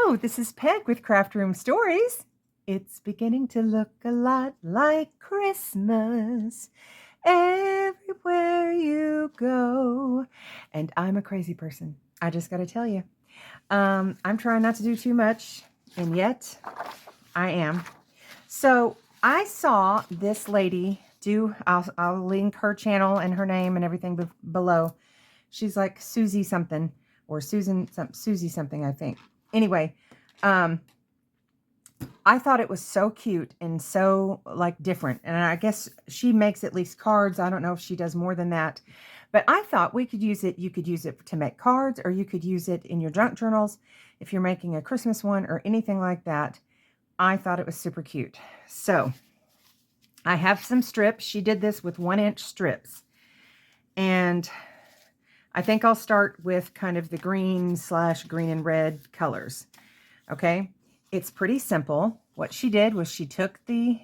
Hello, this is Peg with Craft Room Stories. It's beginning to look a lot like Christmas everywhere you go. And I'm a crazy person. I just got to tell you. I'm trying not to do too much, and yet I am. So I saw this lady do, I'll link her channel and her name and everything below. She's like Susie something, or Susie something, I think. Anyway, I thought it was so cute and so like different. And I guess she makes at least cards. I don't know if she does more than that. But I thought we could use it. You could use it to make cards, or you could use it in your junk journals if you're making a Christmas one or anything like that. I thought it was super cute. So I have some strips. She did this with 1-inch strips. And I think I'll start with kind of the green and red colors. Okay. It's pretty simple. What she did was she took the,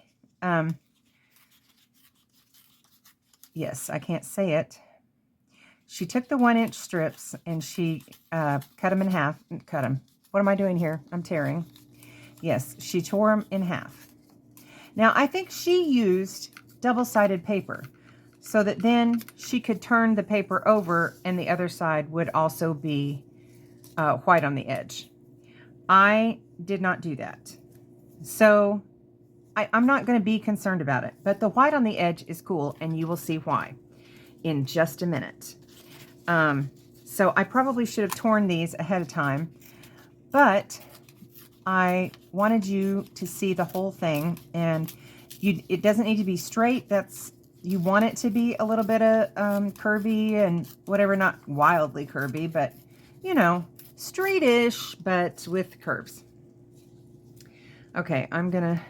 yes, I can't say it. She took the 1-inch strips and she cut them in half. Cut them. What am I doing here? I'm tearing. Yes, she tore them in half. Now, I think she used double-sided paper so that then she could turn the paper over and the other side would also be white on the edge. I did not do that. So I'm not going to be concerned about it, but the white on the edge is cool, and you will see why in just a minute. So I probably should have torn these ahead of time, but I wanted you to see the whole thing, and it doesn't need to be straight. You want it to be a little bit of curvy and whatever, not wildly curvy, but you know, straight-ish, but with curves. Okay, I'm gonna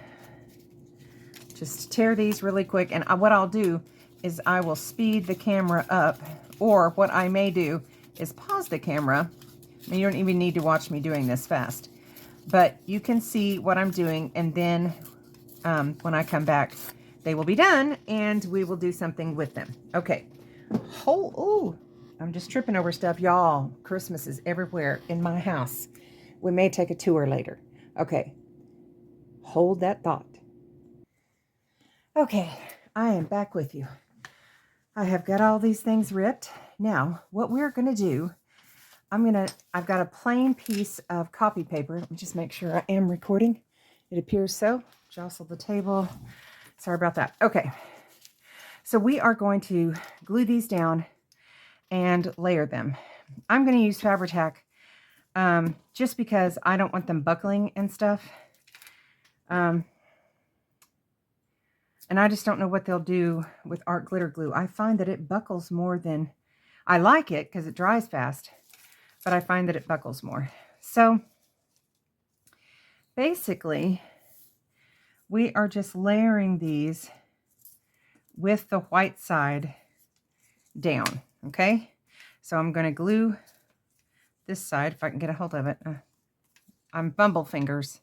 just tear these really quick, and what I'll do is I will speed the camera up, or what I may do is pause the camera. And you don't even need to watch me doing this fast, but you can see what I'm doing, and then when I come back, they will be done, and we will do something with them. Okay. Ooh, I'm just tripping over stuff, y'all. Christmas is everywhere in my house. We may take a tour later. Okay. Hold that thought. Okay, I am back with you. I have got all these things ripped. Now, what we're going to do, I've got a plain piece of copy paper. Let me just make sure I am recording. It appears so. Jostle the table. Sorry about that. Okay. So we are going to glue these down and layer them. I'm going to use Fabri-Tac just because I don't want them buckling and stuff. And I just don't know what they'll do with art glitter glue. I find that it buckles more than... I like it because it dries fast, but I find that it buckles more. So basically, we are just layering these with the white side down, okay? So I'm going to glue this side, if I can get a hold of it. I'm bumble fingers,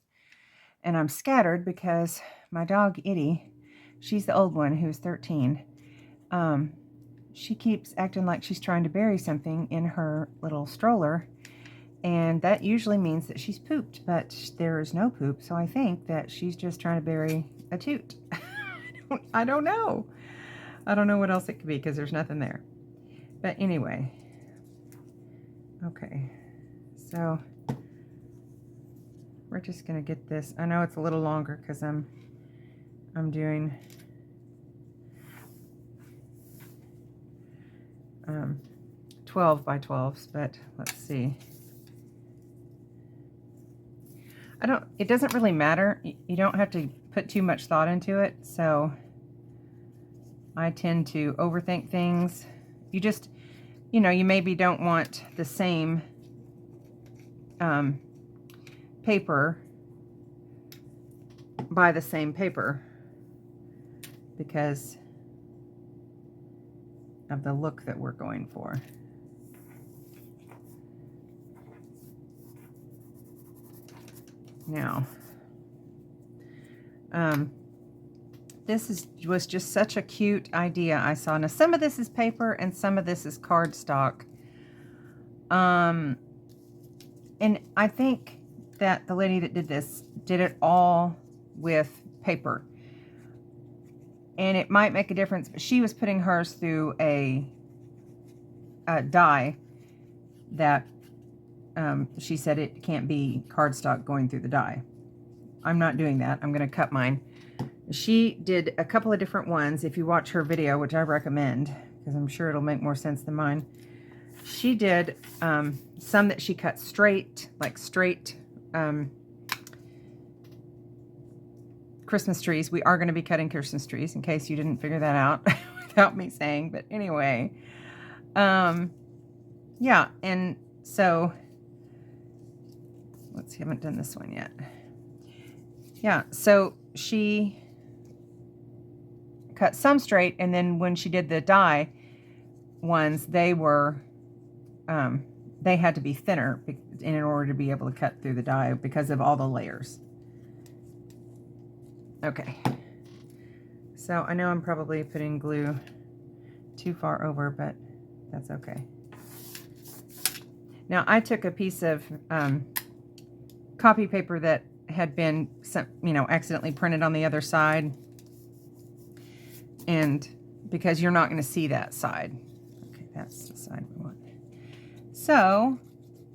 and I'm scattered because my dog, Itty, she's the old one who's 13. She keeps acting like she's trying to bury something in her little stroller, and that usually means that she's pooped, but there is no poop, so I think that she's just trying to bury a toot. I don't know. I don't know what else it could be because there's nothing there. But anyway, okay, so we're just gonna get this. I know it's a little longer because I'm doing 12 by 12s, but let's see. It doesn't really matter. You don't have to put too much thought into it. So I tend to overthink things. You just, you maybe don't want the same paper, buy the same paper because of the look that we're going for. Now, this was just such a cute idea I saw. Now, some of this is paper and some of this is cardstock. And I think that the lady that did this did it all with paper. And it might make a difference, but she was putting hers through a die that she said it can't be cardstock going through the die. I'm not doing that. I'm going to cut mine. She did a couple of different ones. If you watch her video, which I recommend, because I'm sure it'll make more sense than mine. She did some that she cut straight, like straight Christmas trees. We are going to be cutting Christmas trees, in case you didn't figure that out without me saying. But anyway, yeah, and so let's see, I haven't done this one yet. Yeah, so she cut some straight, and then when she did the die ones, they were they had to be thinner in order to be able to cut through the die because of all the layers. Okay, so I know I'm probably putting glue too far over, but that's okay. Now I took a piece of copy paper that had been, accidentally printed on the other side, and because you're not going to see that side. Okay, that's the side we want. So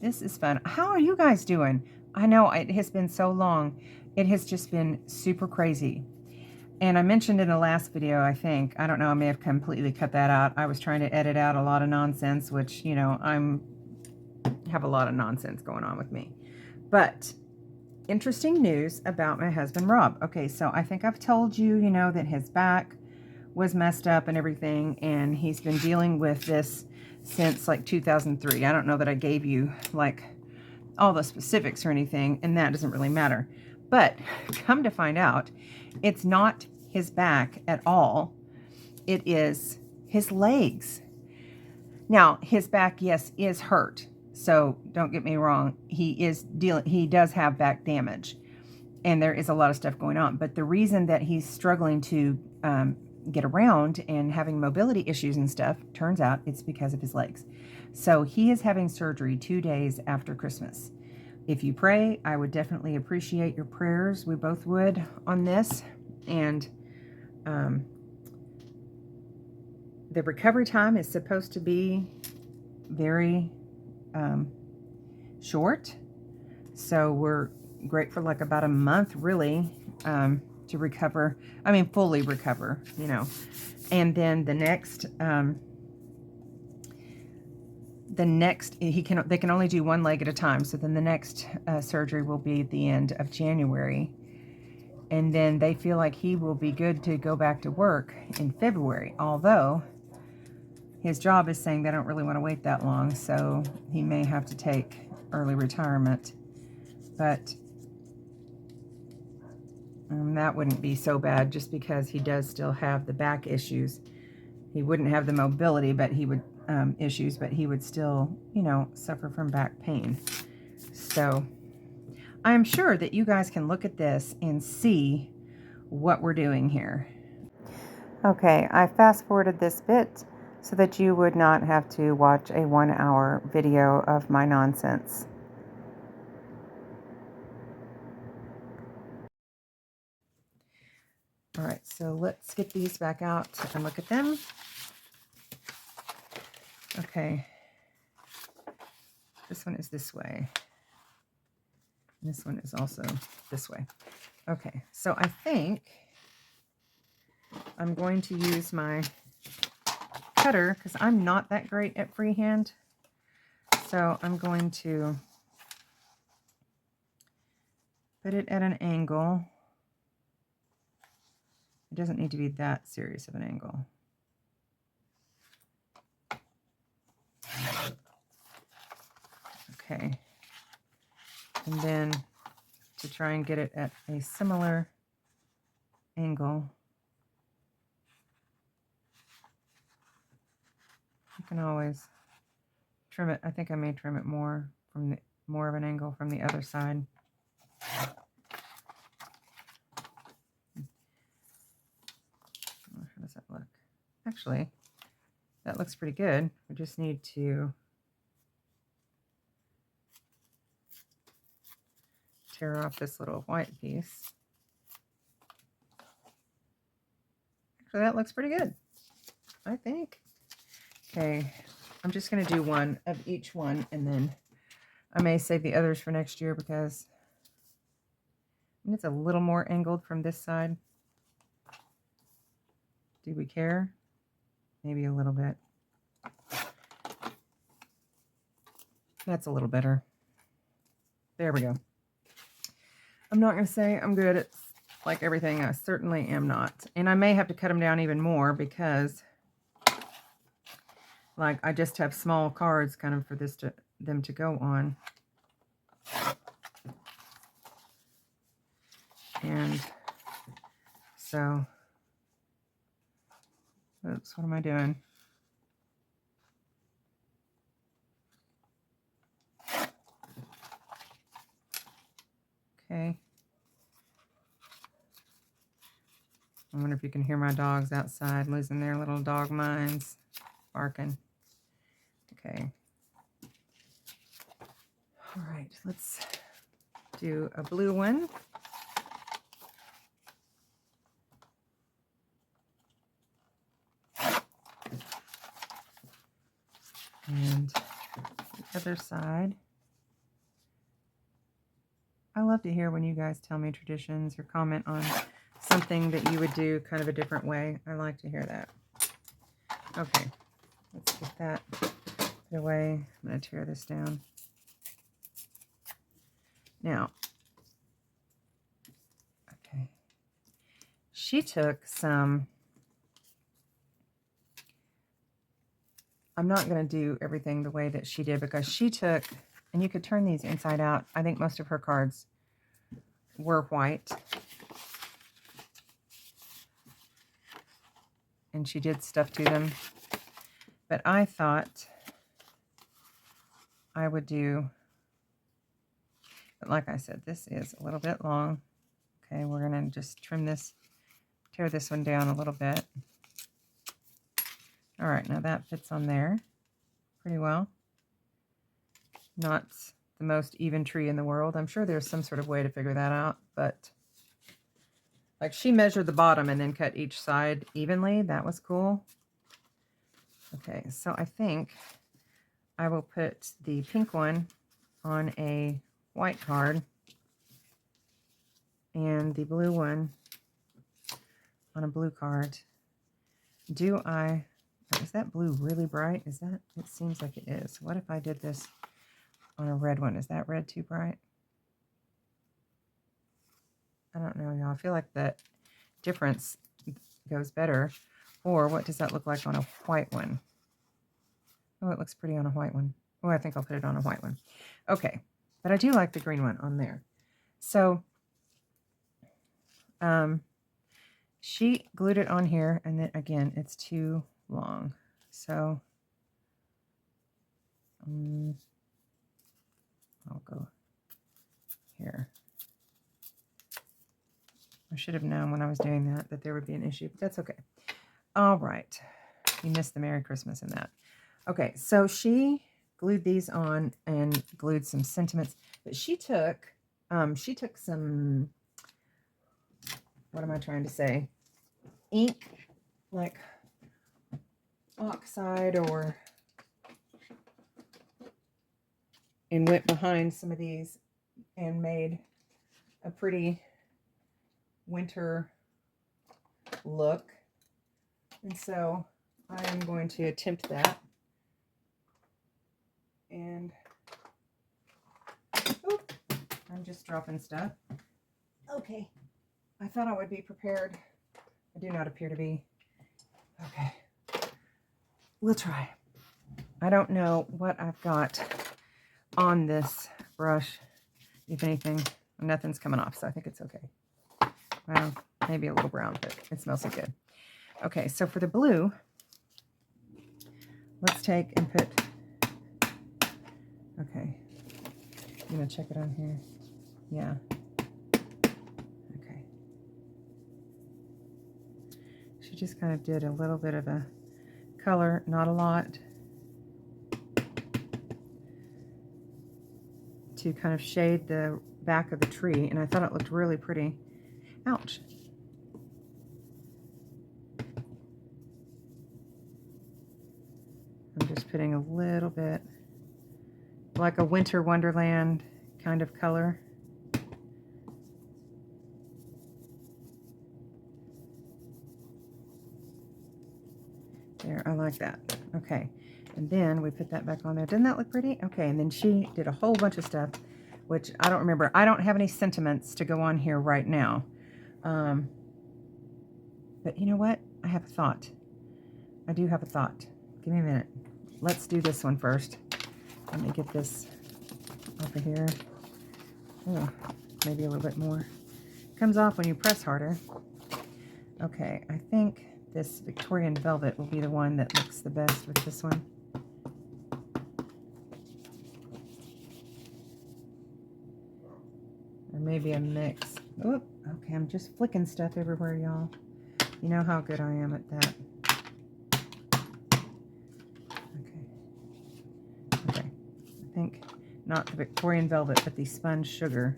this is fun. How are you guys doing? I know it has been so long. It has just been super crazy. And I mentioned in the last video, I think, I don't know, I may have completely cut that out. I was trying to edit out a lot of nonsense, which, have a lot of nonsense going on with me. But interesting news about my husband, Rob. Okay, so I think I've told you, that his back was messed up and everything, and he's been dealing with this since like 2003. I don't know that I gave you like all the specifics or anything, and that doesn't really matter. But come to find out, it's not his back at all. It is his legs. Now, his back, yes, is hurt. So don't get me wrong. He does have back damage, and there is a lot of stuff going on. But the reason that he's struggling to get around and having mobility issues and stuff, turns out it's because of his legs. So he is having surgery 2 days after Christmas. If you pray, I would definitely appreciate your prayers. We both would on this. And the recovery time is supposed to be very short. So we're great for like about a month, really, to recover. I mean, fully recover, And then the next, they can only do one leg at a time. So then the next surgery will be at the end of January. And then they feel like he will be good to go back to work in February. Although his job is saying they don't really want to wait that long. So he may have to take early retirement. But that wouldn't be so bad, just because he does still have the back issues. He wouldn't have the mobility, but he would issues, but he would still, suffer from back pain. So I'm sure that you guys can look at this and see what we're doing here. Okay, I fast forwarded this bit so that you would not have to watch a 1-hour video of my nonsense. All right, so let's get these back out and look at them. Okay, this one is this way. And this one is also this way. Okay, so I think I'm going to use my cutter because I'm not that great at freehand. So I'm going to put it at an angle. It doesn't need to be that serious of an angle. Okay. And then to try and get it at a similar angle, you can always trim it. I think I may trim it more of an angle from the other side. How does that look? Actually, that looks pretty good. We just need to tear off this little white piece. Actually, that looks pretty good, I think. Okay, I'm just going to do one of each one, and then I may save the others for next year because it's a little more angled from this side. Do we care? Maybe a little bit. That's a little better. There we go. I'm not going to say I'm good at like everything. I certainly am not. And I may have to cut them down even more because like I just have small cards kind of for them to go on. And so, oops, what am I doing? Okay. I wonder if you can hear my dogs outside losing their little dog minds, barking. Okay. All right, let's do a blue one. And the other side. I love to hear when you guys tell me traditions or comment on something that you would do kind of a different way. I like to hear that. Okay, let's get that put away. I'm going to tear this down. Now, okay, she took some, I'm not going to do everything the way that she did because she took, and you could turn these inside out. I think most of her cards were white. And she did stuff to them. But I thought I would do, but like I said, this is a little bit long. Okay, we're going to just trim this, tear this one down a little bit. All right, now that fits on there pretty well. Not the most even tree in the world. I'm sure there's some sort of way to figure that out, but like she measured the bottom and then cut each side evenly. That was cool. Okay, so I think I will put the pink one on a white card and the blue one on a blue card. Is that blue really bright? Is that, it seems like it is. What if I did this on a red one? Is that red too bright? I don't know, y'all. I feel like that difference goes better. Or what does that look like on a white one? Oh, it looks pretty on a white one. Oh, I think I'll put it on a white one. Okay, but I do like the green one on there. So, she glued it on here, and then again, it's too long. So, I'll go here. I should have known when I was doing that there would be an issue, but that's okay. All right. You missed the Merry Christmas in that. Okay, so she glued these on and glued some sentiments, but she took some, what am I trying to say? Ink, like oxide and went behind some of these and made a pretty winter look. And so I am going to attempt that. And oh, I'm just dropping stuff. Okay. I thought I would be prepared. I do not appear to be. Okay. We'll try. I don't know what I've got on this brush. If anything, nothing's coming off, so I think it's okay. Well, maybe a little brown, but it smells so good. Okay, so for the blue, let's take and put, okay, I'm going to check it on here. Yeah. Okay. She just kind of did a little bit of a color, not a lot, to kind of shade the back of the tree, and I thought it looked really pretty. Ouch. I'm just putting a little bit, like a winter wonderland kind of color. There, I like that. Okay, and then we put that back on there. Didn't that look pretty? Okay, and then she did a whole bunch of stuff, which I don't remember. I don't have any sentiments to go on here right now. But you know what? I have a thought. I do have a thought. Give me a minute. Let's do this one first. Let me get this over here. Oh, maybe a little bit more. Comes off when you press harder. Okay, I think this Victorian velvet will be the one that looks the best with this one. Or maybe a mix. Oop, okay, I'm just flicking stuff everywhere, y'all. You know how good I am at that. Okay. I think not the Victorian velvet, but the sponge sugar.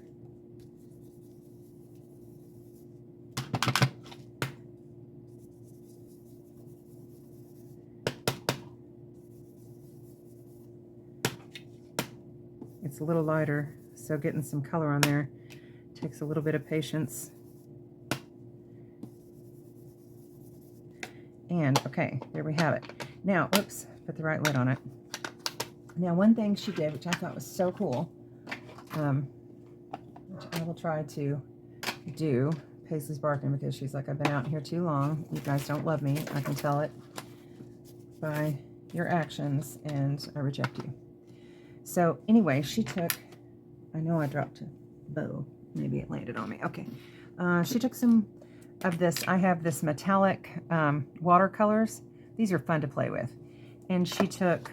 It's a little lighter, so getting some color on there takes a little bit of patience. And, okay, there we have it. Now, oops, put the right lid on it. Now, one thing she did, which I thought was so cool, which I will try to do. Paisley's barking because she's like, I've been out here too long. You guys don't love me. I can tell it by your actions, and I reject you. So anyway, she took, I know I dropped a bow. Maybe it landed on me. Okay. She took some of this. I have this metallic watercolors. These are fun to play with. And she took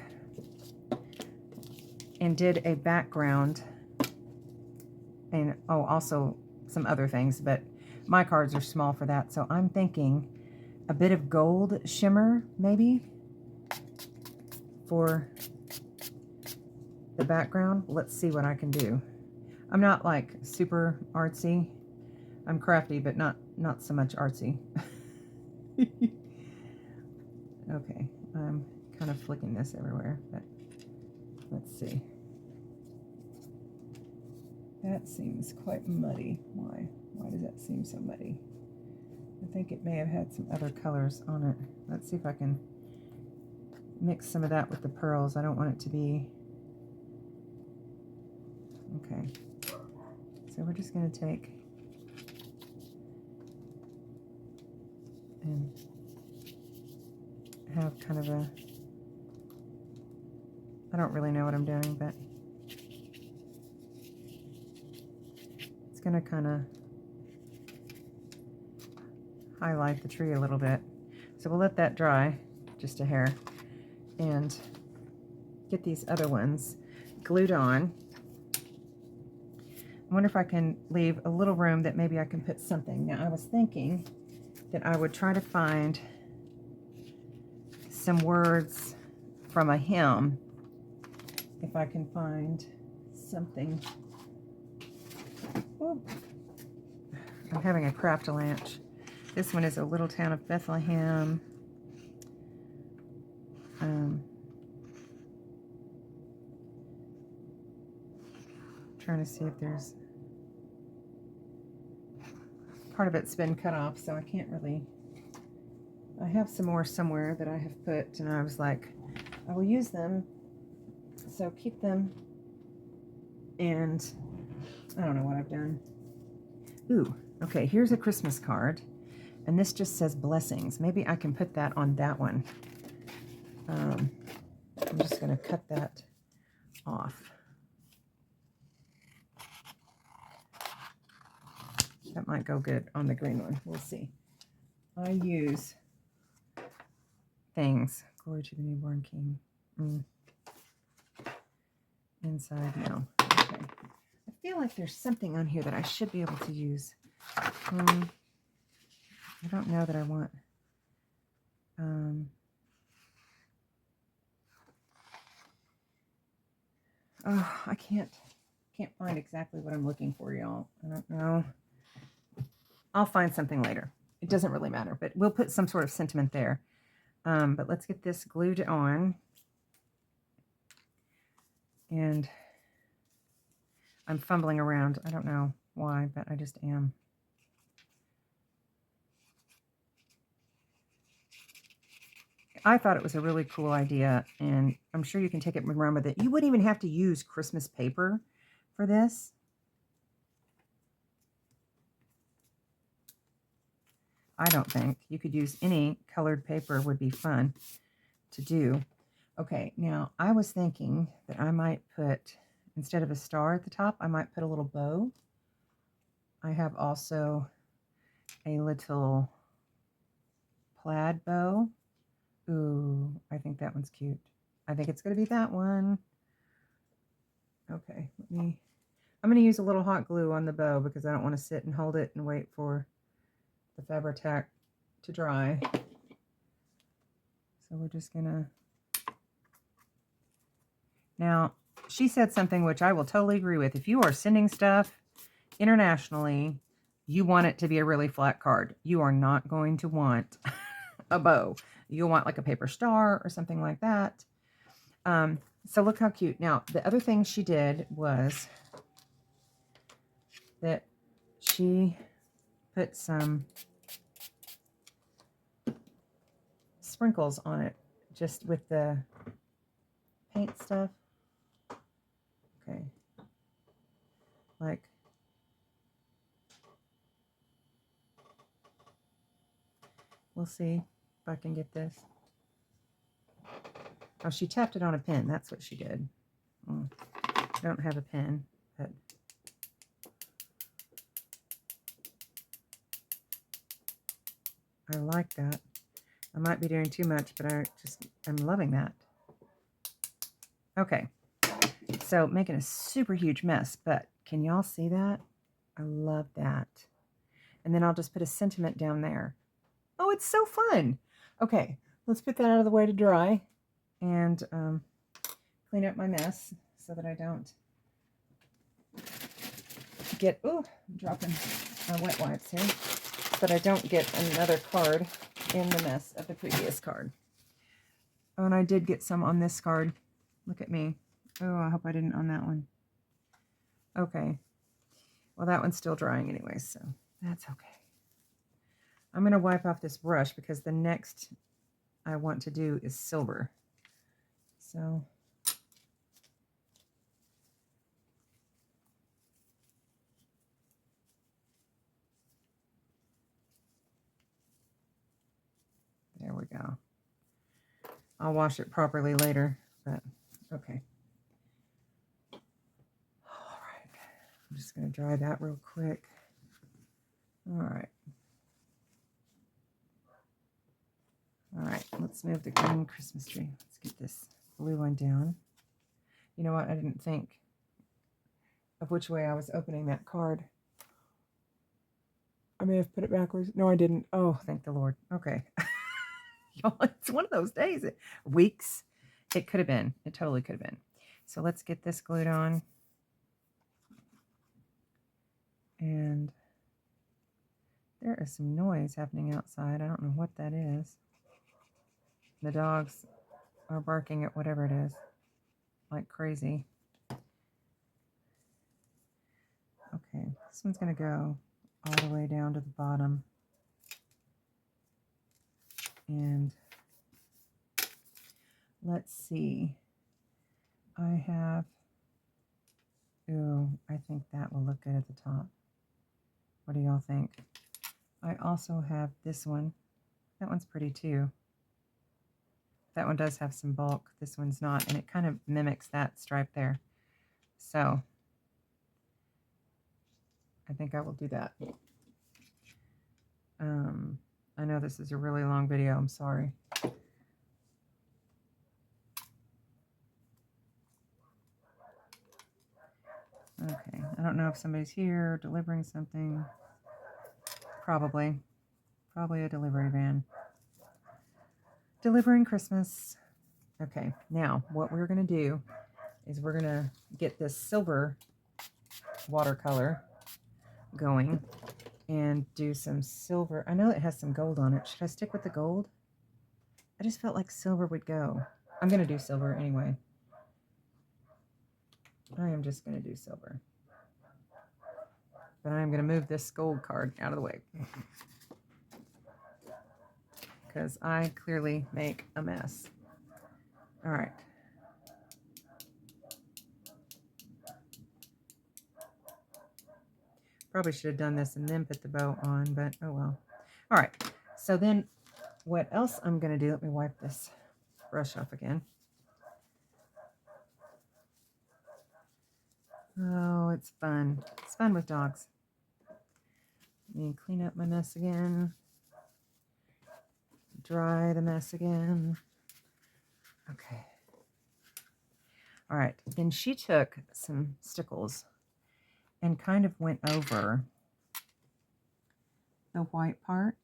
and did a background, and also some other things, but my cards are small for that. So I'm thinking a bit of gold shimmer maybe for the background. Let's see what I can do. I'm not like super artsy. I'm crafty, but not so much artsy. Okay, I'm kind of flicking this everywhere, but let's see. That seems quite muddy. Why? Why does that seem so muddy? I think it may have had some other colors on it. Let's see if I can mix some of that with the pearls. I don't want it to be... Okay. So we're just going to take and have kind of a... I don't really know what I'm doing, but it's going to kind of highlight the tree a little bit. So we'll let that dry just a hair and get these other ones glued on. I wonder if I can leave a little room that maybe I can put something. Now I was thinking that I would try to find some words from a hymn, if I can find something. Ooh. I'm having a craft-a-lanch. This one is A Little Town of Bethlehem. Trying to see if there's... Part of it's been cut off, so I can't really... I have some more somewhere that I have put, and I was like, I will use them, so keep them. And I don't know what I've done. Ooh, okay, here's a Christmas card, and this just says blessings. Maybe I can put that on that one. I'm just going to cut that off. That might go good on the green one. We'll see. I use things. Glory to the newborn King. Inside, no. Okay. I feel like there's something on here that I should be able to use. I don't know that I want. Oh, I can't. can't find exactly what I'm looking for, y'all. I don't know. I'll find something later. It doesn't really matter, but we'll put some sort of sentiment there. But let's get this glued on. And I'm fumbling around. I don't know why, but I just am. I thought it was a really cool idea, and I'm sure you can take it and run with it. You wouldn't even have to use Christmas paper for this. I don't think. You could use any colored paper, would be fun to do. Okay, now I was thinking that I might put, instead of a star at the top, I might put a little bow. I have also a little plaid bow. Ooh, I think that one's cute. I think it's going to be that one. Okay, I'm going to use a little hot glue on the bow because I don't want to sit and hold it and wait for the Fabri-Tac to dry. So we're just going to... Now, she said something which I will totally agree with. If you are sending stuff internationally, you want it to be a really flat card. You are not going to want a bow. You'll want like a paper star or something like that. So look how cute. Now, the other thing she did was that she put some sprinkles on it just with the paint stuff. Okay. Like, we'll see if I can get this. Oh, she tapped it on a pen. That's what she did. I don't have a pen, but I like that. I might be doing too much, but I'm loving that. Okay, so making a super huge mess, but can y'all see that? I love that. And then I'll just put a sentiment down there. Oh, it's so fun. Okay, let's put that out of the way to dry and clean up my mess so that I don't get, ooh, I'm dropping wet wipes here, so that I don't get another card in the mess of the previous card. Oh, and I did get some on this card. Look at me. Oh, I hope I didn't on that one. Okay. Well, that one's still drying anyway, so that's okay. I'm going to wipe off this brush because the next I want to do is silver. So there we go. I'll wash it properly later, but okay. All right. I'm just going to dry that real quick. All right. All right, let's move the green Christmas tree. Let's get this blue one down. You know what? I didn't think of which way I was opening that card. I may have put it backwards. No, I didn't. Oh, thank the Lord. Okay. Y'all, it's one of those days. Weeks. It could have been. It totally could have been. So let's get this glued on. And there is some noise happening outside. I don't know what that is. The dogs are barking at whatever it is like crazy. Okay, this one's going to go all the way down to the bottom. And let's see. I have, ooh, I think that will look good at the top. What do y'all think? I also have this one. That one's pretty too. That one does have some bulk. This one's not, and it kind of mimics that stripe there. So I think I will do that. I know this is a really long video. I'm sorry. Okay, I don't know if somebody's here delivering something. Probably a delivery van. Delivering Christmas. Okay, now what we're going to do is we're going to get this silver watercolor going and do some silver. I know it has some gold on it. Should I stick with the gold? I just felt like silver would go. I'm going to do silver anyway. I am just going to do silver. But I'm going to move this gold card out of the way. Because I clearly make a mess. All right. Probably should have done this and then put the bow on, but oh well. All right. So then what else I'm going to do, let me wipe this brush off again. Oh, it's fun. It's fun with dogs. Let me clean up my mess again. Dry the mess again. Okay. All right. Then she took some stickles and kind of went over the white part.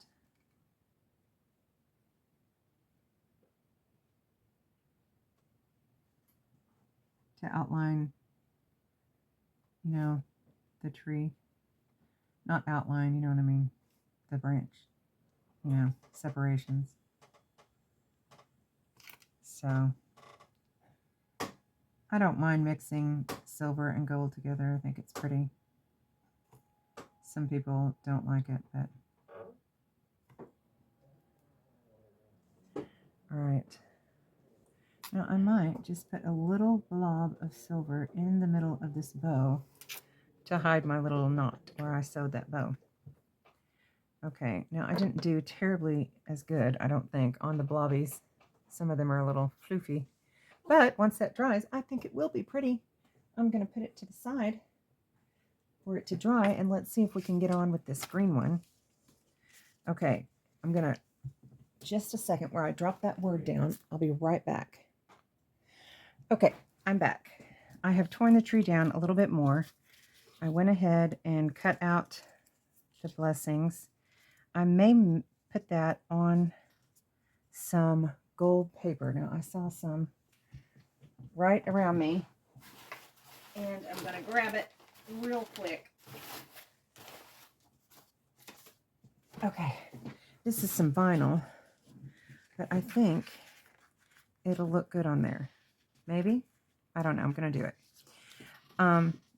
To outline, you know, the tree. Not outline, you know what I mean? The branch. You know, separations. So, I don't mind mixing silver and gold together. I think it's pretty. Some people don't like it, but... Alright. Now, I might just put a little blob of silver in the middle of this bow to hide my little knot where I sewed that bow. Okay, now I didn't do terribly as good, I don't think, on the blobbies. Some of them are a little floofy. But once that dries, I think it will be pretty. I'm going to put it to the side for it to dry, and let's see if we can get on with this green one. Okay, I'm going to, just a second where I drop that word down. I'll be right back. Okay, I'm back. I have torn the tree down a little bit more. I went ahead and cut out the blessings. I may put that on some gold paper. Now, I saw some right around me, and I'm going to grab it real quick. Okay, this is some vinyl, but I think it'll look good on there. Maybe? I don't know. I'm going to do it.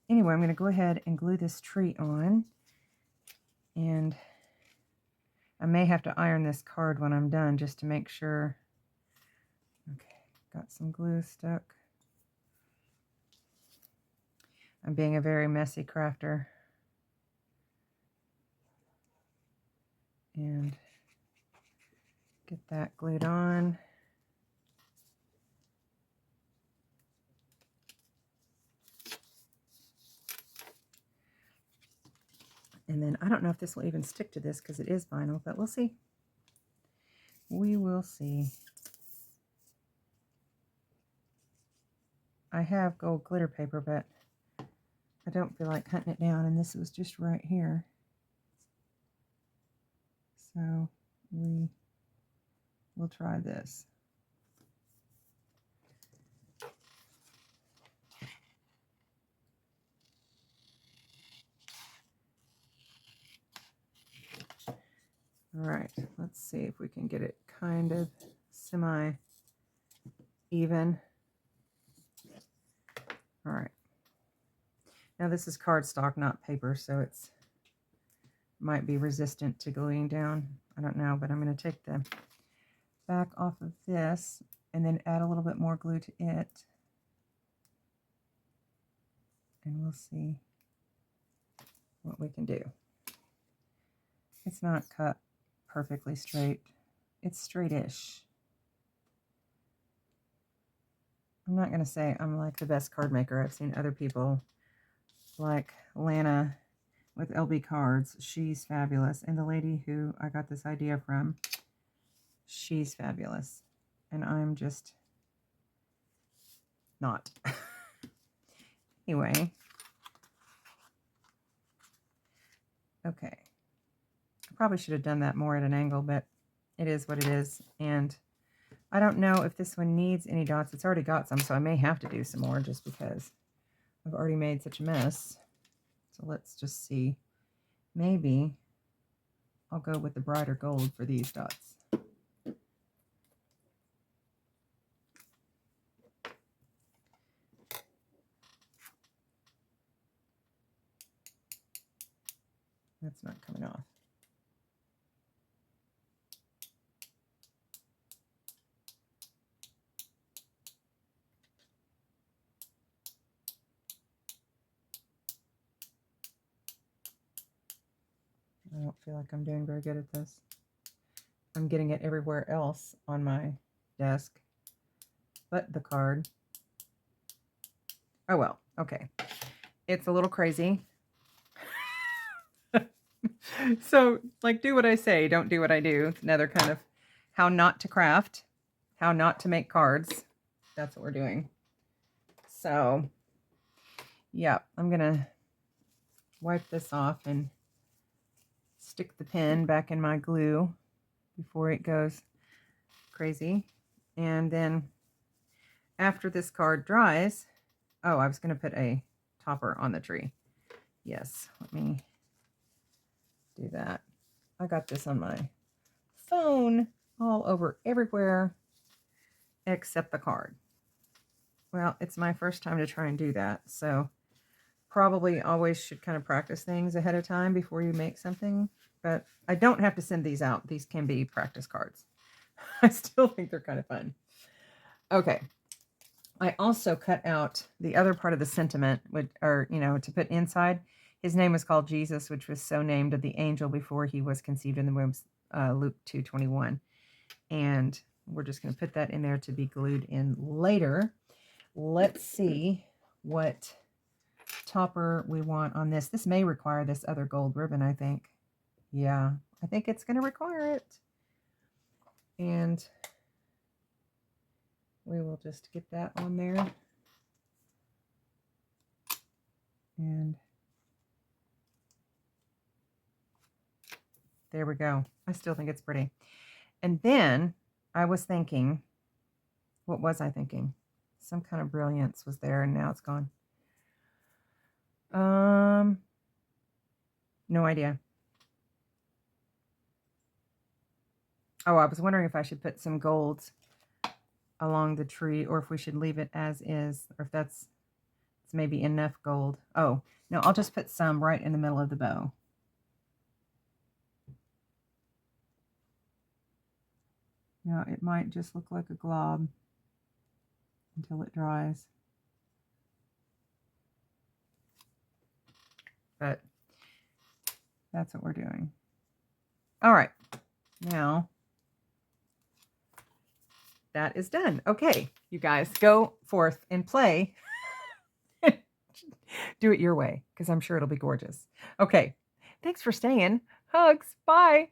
Anyway, I'm going to go ahead and glue this tree on, and I may have to iron this card when I'm done just to make sure. Okay, got some glue stuck. I'm being a very messy crafter. And get that glued on. And then I don't know if this will even stick to this because it is vinyl, but we'll see. We will see. I have gold glitter paper, but I don't feel like cutting it down, and this was just right here. So we will try this. All right, let's see if we can get it kind of semi-even. All right. Now this is cardstock, not paper, so it's might be resistant to gluing down. I don't know, but I'm going to take the back off of this and then add a little bit more glue to it. And we'll see what we can do. It's not cut perfectly straight. It's straight-ish. I'm not going to say I'm like the best card maker. I've seen other people like Lana with LB cards. She's fabulous. And the lady who I got this idea from, she's fabulous. And I'm just not. Anyway. Okay. I probably should have done that more at an angle, but it is what it is. And I don't know if this one needs any dots. It's already got some, so I may have to do some more just because I've already made such a mess. So let's just see. Maybe I'll go with the brighter gold for these dots. That's not coming off. I don't feel like I'm doing very good at this. I'm getting it everywhere else on my desk, but the card. Oh well, okay. It's a little crazy. So, like, do what I say, don't do what I do. It's another kind of how not to craft, how not to make cards. That's what we're doing. So, yeah, I'm going to wipe this off and stick the pen back in my glue before it goes crazy. And then after this card dries, oh, I was going to put a topper on the tree. Yes, let me do that. I got this on my phone all over everywhere except the card. Well, it's my first time to try and do that, so probably always should kind of practice things ahead of time before you make something, but I don't have to send these out. These can be practice cards. I still think they're kind of fun. Okay. I also cut out the other part of the sentiment, or, you know, to put inside. His name was called Jesus, which was so named of the angel before he was conceived in the womb, Luke 2:21. And we're just going to put that in there to be glued in later. Let's see what topper we want on this. This may require this other gold ribbon, I think. Yeah, I think it's going to require it. And we will just get that on there. And there we go. I still think it's pretty. And then I was thinking, what was I thinking? Some kind of brilliance was there and now it's gone. No idea. Oh, I was wondering if I should put some gold along the tree or if we should leave it as is, or if it's maybe enough gold. Oh, no, I'll just put some right in the middle of the bow. Now, it might just look like a glob until it dries. But that's what we're doing. All right. Now, that is done. Okay, you guys, go forth and play. Do it your way, because I'm sure it'll be gorgeous. Okay, thanks for staying. Hugs. Bye.